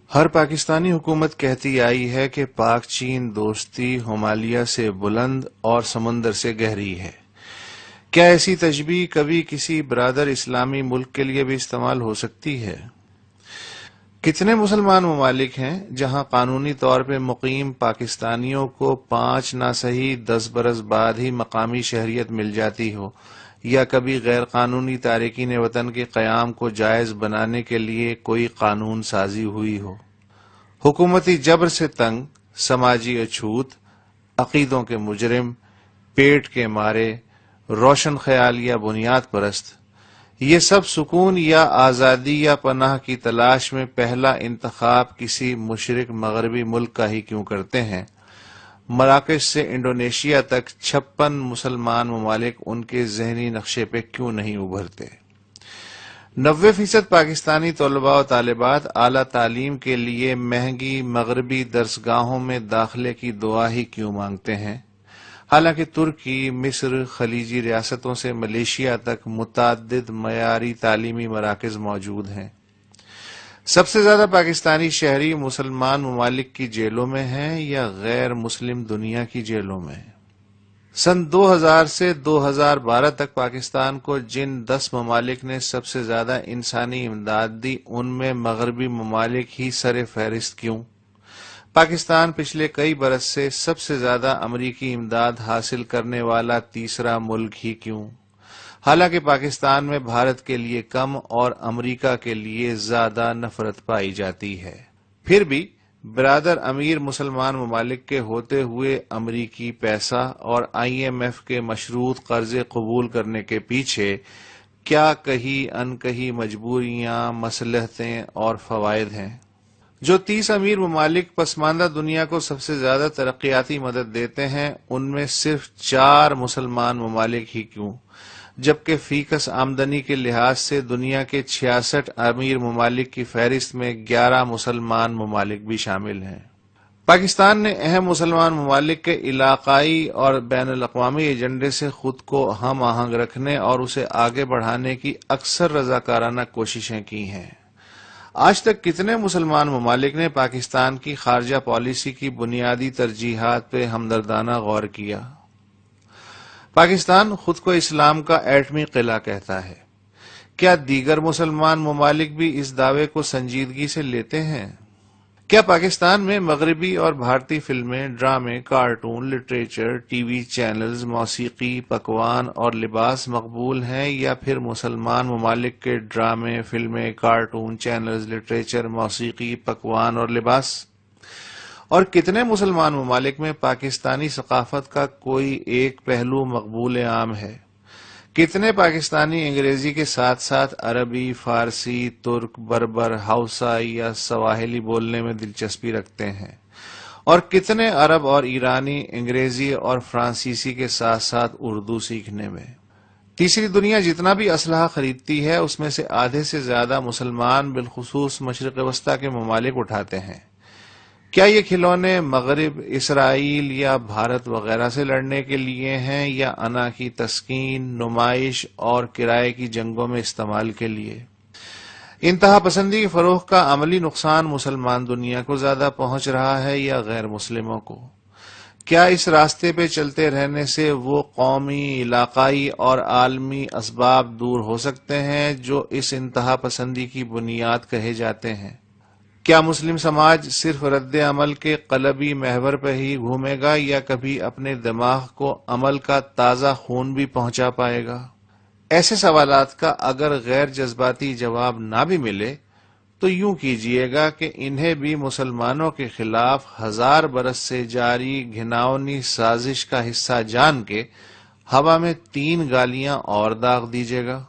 ہر پاکستانی حکومت کہتی آئی ہے کہ پاک چین دوستی ہمالیہ سے بلند اور سمندر سے گہری ہے۔ کیا ایسی تشبیہ کبھی کسی برادر اسلامی ملک کے لیے بھی استعمال ہو سکتی ہے؟ کتنے مسلمان ممالک ہیں جہاں قانونی طور پہ مقیم پاکستانیوں کو 5 نہ صحیح 10 برس بعد ہی مقامی شہریت مل جاتی ہو، یا کبھی غیر قانونی تارکین وطن کے قیام کو جائز بنانے کے لیے کوئی قانون سازی ہوئی ہو؟ حکومتی جبر سے تنگ، سماجی اچھوت، عقیدوں کے مجرم، پیٹ کے مارے، روشن خیال یا بنیاد پرست، یہ سب سکون یا آزادی یا پناہ کی تلاش میں پہلا انتخاب کسی مشرق مغربی ملک کا ہی کیوں کرتے ہیں؟ مراکش سے انڈونیشیا تک 56 مسلمان ممالک ان کے ذہنی نقشے پہ کیوں نہیں ابھرتے؟ 90% پاکستانی طلباء و طالبات اعلی تعلیم کے لیے مہنگی مغربی درسگاہوں میں داخلے کی دعا ہی کیوں مانگتے ہیں، حالانکہ ترکی، مصر، خلیجی ریاستوں سے ملیشیا تک متعدد معیاری تعلیمی مراکز موجود ہیں۔ سب سے زیادہ پاکستانی شہری مسلمان ممالک کی جیلوں میں ہیں یا غیر مسلم دنیا کی جیلوں میں؟ سن 2000 سے 2012 تک پاکستان کو جن 10 ممالک نے سب سے زیادہ انسانی امداد دی، ان میں مغربی ممالک ہی سر فہرست کیوں؟ پاکستان پچھلے کئی برس سے سب سے زیادہ امریکی امداد حاصل کرنے والا تیسرا ملک ہی کیوں؟ حالانکہ پاکستان میں بھارت کے لیے کم اور امریکہ کے لیے زیادہ نفرت پائی جاتی ہے، پھر بھی برادر امیر مسلمان ممالک کے ہوتے ہوئے امریکی پیسہ اور IMF کے مشروط قرضے قبول کرنے کے پیچھے کیا کہیں انکہی مجبوریاں، مصلحتیں اور فوائد ہیں؟ جو 30 امیر ممالک پسماندہ دنیا کو سب سے زیادہ ترقیاتی مدد دیتے ہیں، ان میں صرف 4 مسلمان ممالک ہی کیوں، جبکہ فی کس آمدنی کے لحاظ سے دنیا کے 66 امیر ممالک کی فہرست میں 11 مسلمان ممالک بھی شامل ہیں۔ پاکستان نے اہم مسلمان ممالک کے علاقائی اور بین الاقوامی ایجنڈے سے خود کو ہم آہنگ رکھنے اور اسے آگے بڑھانے کی اکثر رضاکارانہ کوششیں کی ہیں۔ آج تک کتنے مسلمان ممالک نے پاکستان کی خارجہ پالیسی کی بنیادی ترجیحات پہ ہمدردانہ غور کیا؟ پاکستان خود کو اسلام کا ایٹمی قلعہ کہتا ہے۔ کیا دیگر مسلمان ممالک بھی اس دعوے کو سنجیدگی سے لیتے ہیں؟ کیا پاکستان میں مغربی اور بھارتی فلمیں، ڈرامے، cartoon, literature, T V channels, موسیقی، پکوان اور لباس مقبول ہیں، یا پھر مسلمان ممالک کے ڈرامے، فلمیں، کارٹون، چینلز، لٹریچر، موسیقی، پکوان اور لباس؟ اور کتنے مسلمان ممالک میں پاکستانی ثقافت کا کوئی ایک پہلو مقبول عام ہے؟ کتنے پاکستانی انگریزی کے ساتھ ساتھ عربی، فارسی، ترک، بربر، ہاؤسا یا سواحلی بولنے میں دلچسپی رکھتے ہیں؟ اور کتنے عرب اور ایرانی انگریزی اور فرانسیسی کے ساتھ ساتھ اردو سیکھنے میں؟ تیسری دنیا جتنا بھی اسلحہ خریدتی ہے، اس میں سے آدھے سے زیادہ مسلمان بالخصوص مشرق وسطیٰ کے ممالک اٹھاتے ہیں۔ کیا یہ کھلونے مغرب، اسرائیل یا بھارت وغیرہ سے لڑنے کے لیے ہیں، یا انا کی تسکین، نمائش اور کرائے کی جنگوں میں استعمال کے لیے؟ انتہا پسندی کے فروغ کا عملی نقصان مسلمان دنیا کو زیادہ پہنچ رہا ہے یا غیر مسلموں کو؟ کیا اس راستے پہ چلتے رہنے سے وہ قومی، علاقائی اور عالمی اسباب دور ہو سکتے ہیں جو اس انتہا پسندی کی بنیاد کہے جاتے ہیں؟ کیا مسلم سماج صرف رد عمل کے قلبی محور پہ ہی گھومے گا، یا کبھی اپنے دماغ کو عمل کا تازہ خون بھی پہنچا پائے گا؟ ایسے سوالات کا اگر غیر جذباتی جواب نہ بھی ملے تو یوں کیجئے گا کہ انہیں بھی مسلمانوں کے خلاف 1000 برس سے جاری گھناؤنی سازش کا حصہ جان کے ہوا میں 3 گالیاں اور داغ دیجئے گا۔